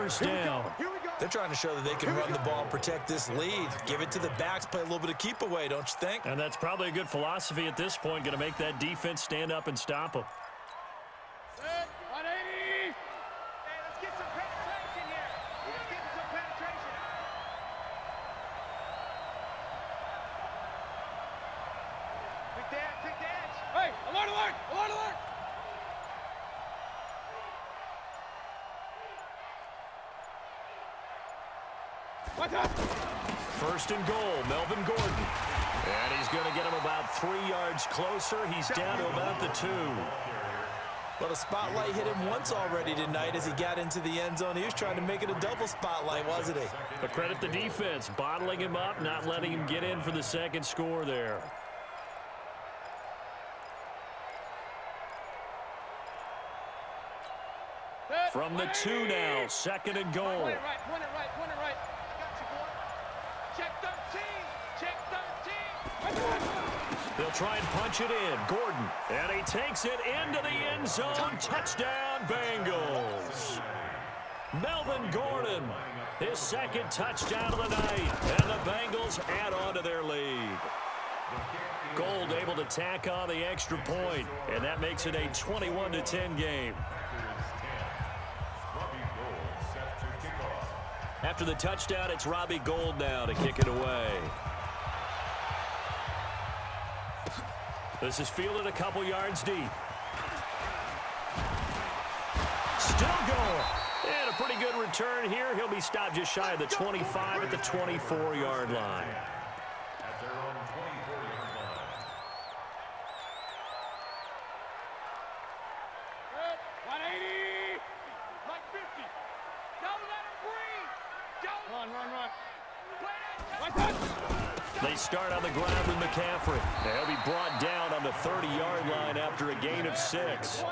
first down. They're trying to show that they can run the ball and protect this lead. Give it to the backs, play a little bit of keep away, don't you think? And that's probably a good philosophy at this point, going to make that defense stand up and stop them. 180. Hey, let's get some penetration here. Let's get some penetration. Big dance. Hey, alert, alert, alert, alert. First and goal, Melvin Gordon. And he's going to get him about 3 yards closer. He's down to about the 2. Well, the spotlight hit him once already tonight as he got into the end zone. He was trying to make it a double spotlight, wasn't he? But credit the defense, bottling him up, not letting him get in for the second score there. From the 2 now, second and goal. Point it right, point it right, point it right. Got you, boy. Check 13, check 13. They'll try and punch it in. Gordon, and he takes it into the end zone. Touchdown, Bengals. Melvin Gordon, his second touchdown of the night, and the Bengals add on to their lead. Gold able to tack on the extra point, and that makes it a 21-10 game. After the touchdown, it's Robbie Gould now to kick it away. This is fielded a couple yards deep. Still going. And a pretty good return here. He'll be stopped just shy of the 25 at the 24-yard line. At their own 24-yard line. 180. Like 50. Don't let him breathe. Don't. Run. They start on the ground with McCaffrey. They'll be brought down on the 30-yard line after a gain of 6.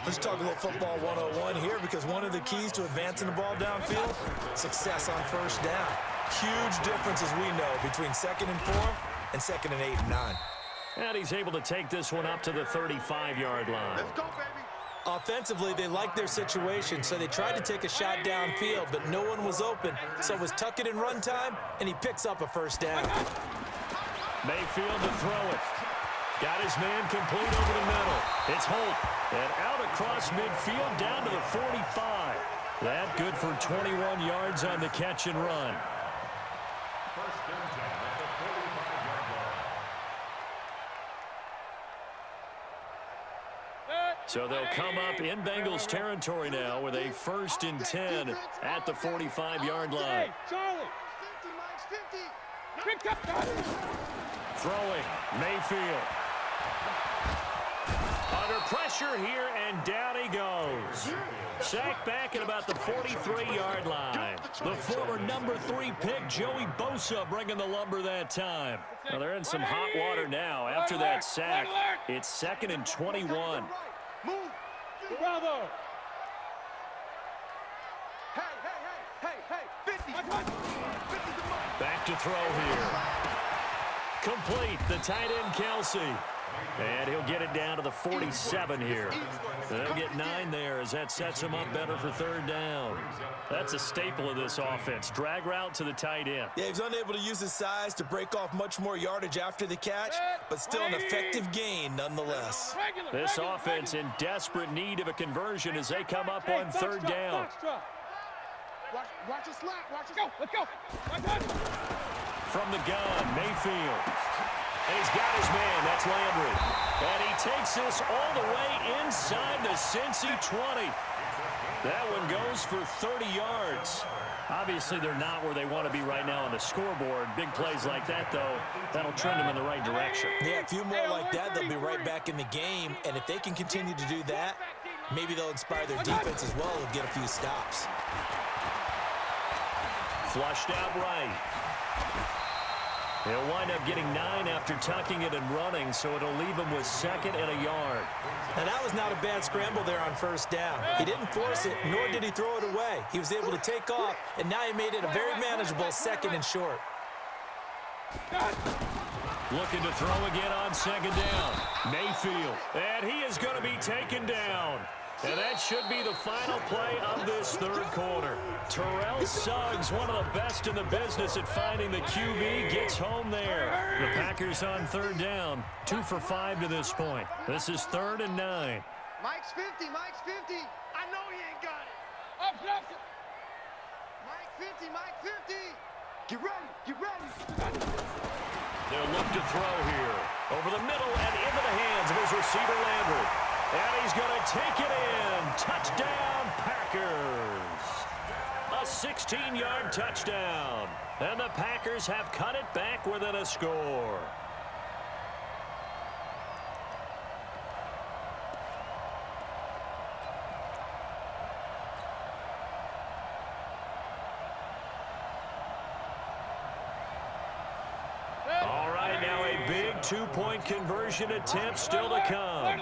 Let's talk a little football 101 here, because one of the keys to advancing the ball downfield, success on first down. Huge difference, as we know, between 2nd and 4 and 2nd and 8 and 9. And he's able to take this one up to the 35-yard line. Let's go, baby. Offensively, they liked their situation, so they tried to take a shot downfield, but no one was open. So it was tuck it in run time, and he picks up a first down. Mayfield to throw it. Got his man complete over the middle. It's Holt. And out across midfield down to the 45. That good for 21 yards on the catch and run. First and 10 at the 45-yard line. So they'll come up in Bengals territory now with a 1st and 10 at the 45-yard line. Hey, Charlie. 50, Mike, 50. Pick up. Throwing, Mayfield. Under pressure here, and down he goes. Sacked back at about the 43-yard line. The former number 3 pick, Joey Bosa, bringing the lumber that time. Well, they're in some hot water now after that sack. It's 2nd and 21. Move. Bravo. Hey. 50. Back to throw here. Complete, the tight end Kelce. And he'll get it down to the 47 here. They'll get 9 there as that sets him up better for 3rd down. That's a staple of this offense. Drag route to the tight end. Yeah, he's unable to use his size to break off much more yardage after the catch, but still an effective gain nonetheless. This offense in desperate need of a conversion as they come up on 3rd down. Watch your slap. Let's go. From the gun, Mayfield. And he's got his man. That's Landry. And he takes this all the way inside the Cincy 20. That one goes for 30 yards. Obviously, they're not where they want to be right now on the scoreboard. Big plays like that, though, that'll trend them in the right direction. Yeah, a few more like that, they'll be right back in the game. And if they can continue to do that, maybe they'll inspire their defense as well and get a few stops. Flushed out right. He'll wind up getting 9 after tucking it and running, so it'll leave him with 2nd and a yard. And that was not a bad scramble there on 1st down. He didn't force it, nor did he throw it away. He was able to take off, and now he made it a very manageable 2nd and short. Looking to throw again on 2nd down. Mayfield, and he is going to be taken down. And that should be the final play of this third quarter. Terrell Suggs, one of the best in the business at finding the QB, gets home there. The Packers on third down, 2 for 5 to this point. This is 3rd and 9. Mike's 50, Mike's 50. I know he ain't got it. Up, Mike 50, Mike 50. Get ready, get ready. They'll look to throw here. Over the middle and into the hands of his receiver, Landry. And he's going to take it in. Touchdown, Packers. A 16-yard touchdown. And the Packers have cut it back within a score. All right, now a big two-point conversion attempt still to come.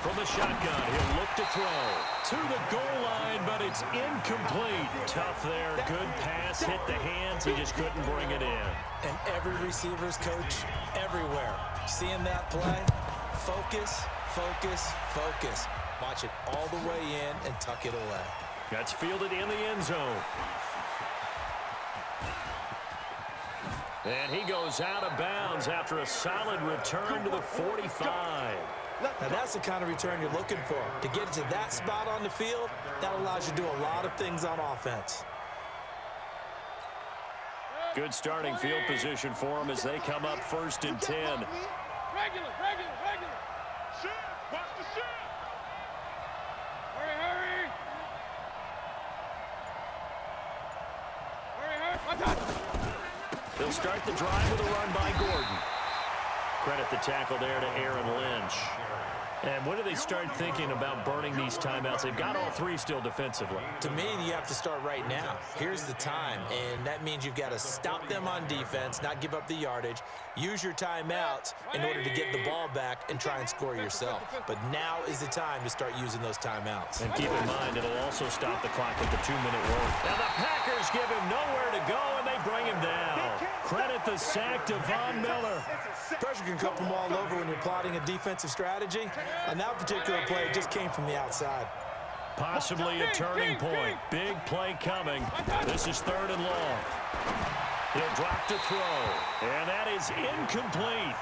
From the shotgun, he'll look to throw. To the goal line, but it's incomplete. Tough there. Good pass. Hit the hands. He just couldn't bring it in. And every receiver's coach everywhere. Seeing that play, focus, focus, focus. Watch it all the way in and tuck it away. That's fielded in the end zone. And he goes out of bounds after a solid return to the 45. Now that's the kind of return you're looking for. To get to that spot on the field, that allows you to do a lot of things on offense. Good starting field position for them as they come up 1st and 10. Regular. Shit, watch the shit. Hurry. Watch out. They'll start the drive with a run by Gordon. Credit the tackle there to Aaron Lynch. And when do they start thinking about burning these timeouts? They've got all 3 still defensively. To me, you have to start right now. Here's the time, and that means you've got to stop them on defense, not give up the yardage, use your timeouts in order to get the ball back and try and score yourself. But now is the time to start using those timeouts. And keep in mind, it'll also stop the clock at the 2-minute warning. Now the Packers give him nowhere to go, and they bring him down. Credit the sack to Von Miller. Pressure can come from all over when you're plotting a defensive strategy. On that particular play, it just came from the outside. Possibly a turning point. Big play coming. This is 3rd and long. He'll drop to throw. And that is incomplete.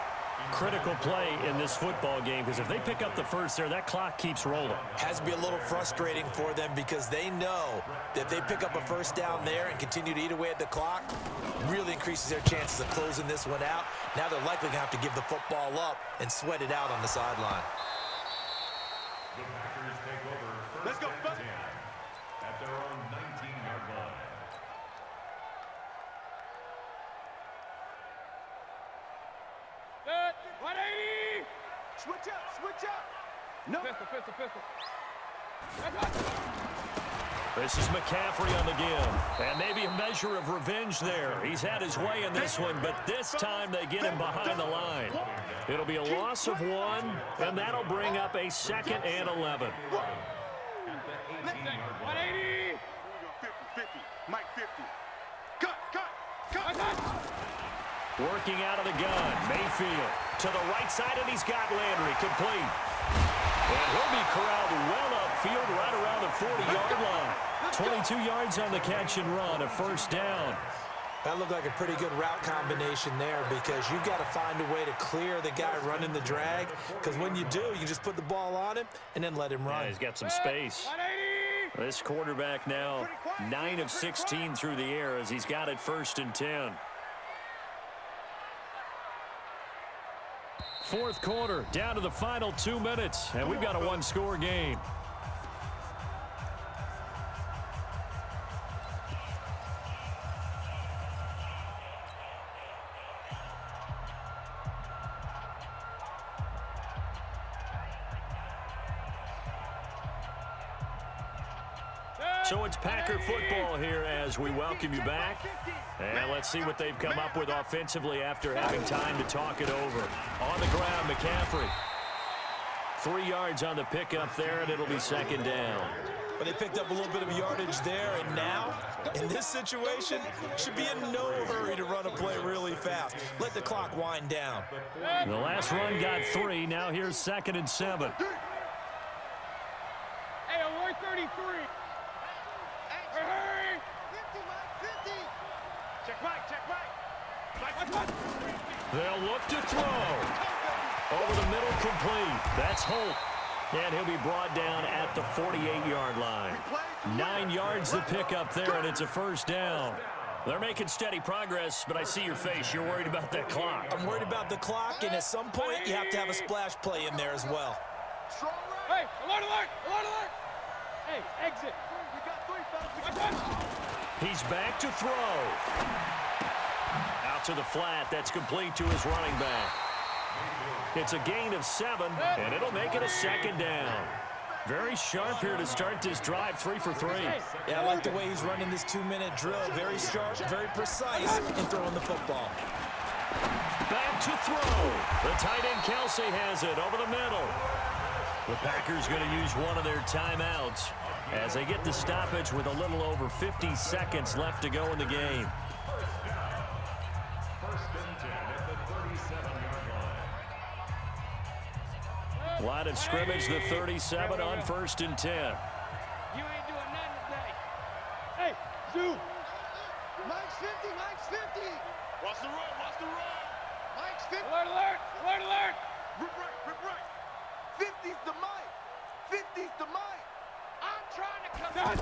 Critical play in this football game because if they pick up the first there, that clock keeps rolling. Has to be a little frustrating for them because they know that if they pick up a first down there and continue to eat away at the clock, really increases their chances of closing this one out. Now they're likely going to have to give the football up and sweat it out on the sideline. The Packers take over 1st and 10 at their own 19-yard line. Good. 180. Switch up. No. Pistol. This is McCaffrey on the give. And maybe a measure of revenge there. He's had his way in this one, but this time they get him behind the line. It'll be a loss of 1, and that'll bring up a 2nd and 11. 180. 50. Mike 50. Cut. Working out of the gun, Mayfield to the right side, and he's got Landry complete. And he'll be corralled well upfield right around the 40-yard line. 22 yards on the catch and run, a 1st down. That looked like a pretty good route combination there because you've got to find a way to clear the guy running the drag because when you do, you just put the ball on him and then let him run. Yeah, he's got some space. This quarterback now 9 of 16 through the air as he's got it 1st and 10. 4th quarter, down to the final 2 minutes, and we've got a 1-score game. So it's Packer football here as we welcome you back. And let's see what they've come up with offensively after having time to talk it over. On the ground, McCaffrey. 3 yards on the pickup there, and it'll be 2nd down. But they picked up a little bit of yardage there, and now, in this situation, should be in no hurry to run a play really fast. Let the clock wind down. The last run got 3. Now here's 2nd and 7. Hey, I'm 33. Hey! 50, Mike, 50. Check right. They'll look to throw. Over the middle, complete. That's Holt. And he'll be brought down at the 48-yard line. 9 yards to pick up there, and it's a first down. They're making steady progress, but I see your face. You're worried about that clock. I'm worried about the clock, and at some point, you have to have a splash play in there as well. Hey, alert, alert, alert, alert. Hey, exit. We got 3 fellas. He's back to throw. Out to the flat. That's complete to his running back. It's a gain of 7, and it'll make it a 2nd down. Very sharp here to start this drive, 3 for 3. Yeah, I like the way he's running this 2-minute drill. Very sharp, very precise in throwing the football. Back to throw. The tight end Kelce has it over the middle. The Packers going to use one of their timeouts as they get the stoppage with a little over 50 seconds left to go in the game. Line of scrimmage, the 37 on 1st and 10. You ain't doing nothing today. Hey, Zoo. Mike's 50, Mike's 50. Watch the run, watch the run. Mike's 50. Alert, alert, alert, alert. Rip right. 50's the Mike. 50's the Mike. I'm trying to come.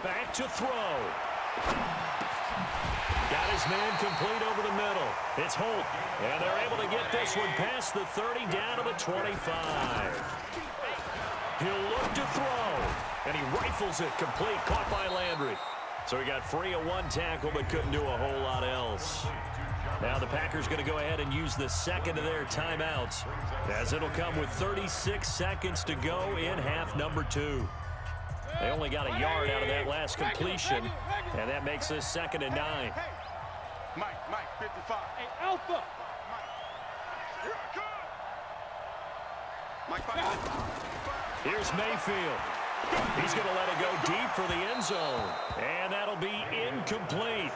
Back to throw. Got his man complete over the middle. It's Holt, and they're able to get this one past the 30 down to the 25. He'll look to throw, and he rifles it complete, caught by Landry. So he got free of 1 tackle, but couldn't do a whole lot else. Now the Packers going to go ahead and use the 2nd of their timeouts, as it'll come with 36 seconds to go in half number 2. They only got a yard out of that last completion, and that makes this 2nd and 9. Mike, 55. Hey, Alpha. Here I come. Mike 5. Here's Mayfield. He's going to let it go deep for the end zone, and that'll be incomplete.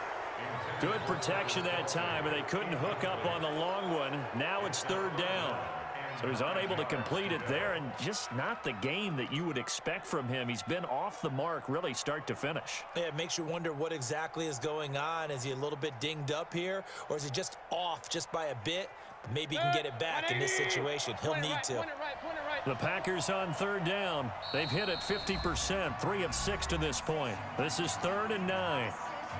Good protection that time, and they couldn't hook up on the long one. Now it's 3rd down. So he's unable to complete it there, and just not the game that you would expect from him. He's been off the mark really start to finish. Yeah, it makes you wonder what exactly is going on. Is he a little bit dinged up here, or is he just off just by a bit? Maybe he can get it back in this situation. He'll need to. Point it right. The Packers on 3rd down. They've hit it 50%, 3 of 6 to this point. This is 3rd and 9.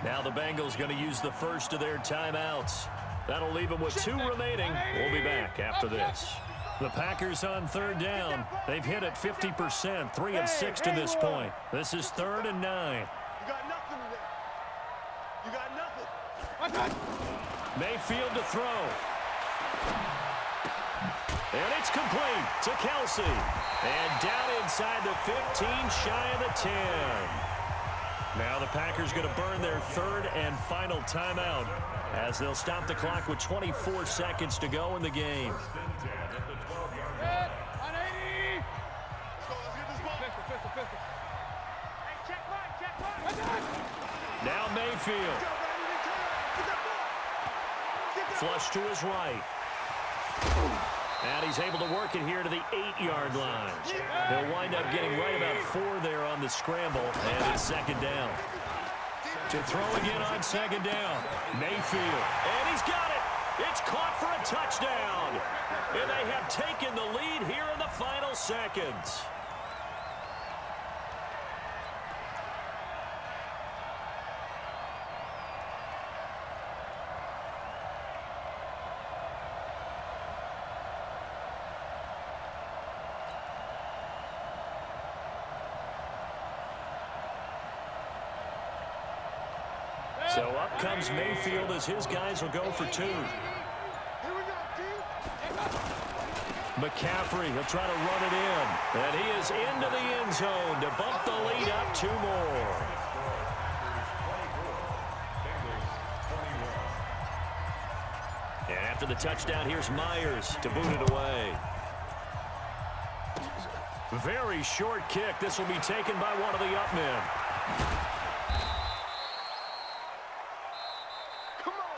Now the Bengals going to use the first of their timeouts. That'll leave them with 2 remaining. We'll be back after this. The Packers on 3rd down. They've hit it 50%, 3 of 6 to this point. This is 3rd and 9. You got nothing today. You got nothing. Mayfield to throw. And it's complete to Kelce. And down inside the 15, shy of the 10. Now the Packers going to burn their 3rd and final timeout as they'll stop the clock with 24 seconds to go in the game. Now Mayfield. Flush to his right. And he's able to work it here to the 8-yard line. He'll wind up getting right about 4 there on the scramble, and it's 2nd down. To throw again on 2nd down. Mayfield. And he's got it. It's caught for a touchdown. And they have taken the lead here in the final seconds. So up comes Mayfield as his guys will go for 2. McCaffrey, he'll try to run it in. And he is into the end zone to bump the lead up 2 more. And after the touchdown, here's Myers to boot it away. Very short kick. This will be taken by one of the up men.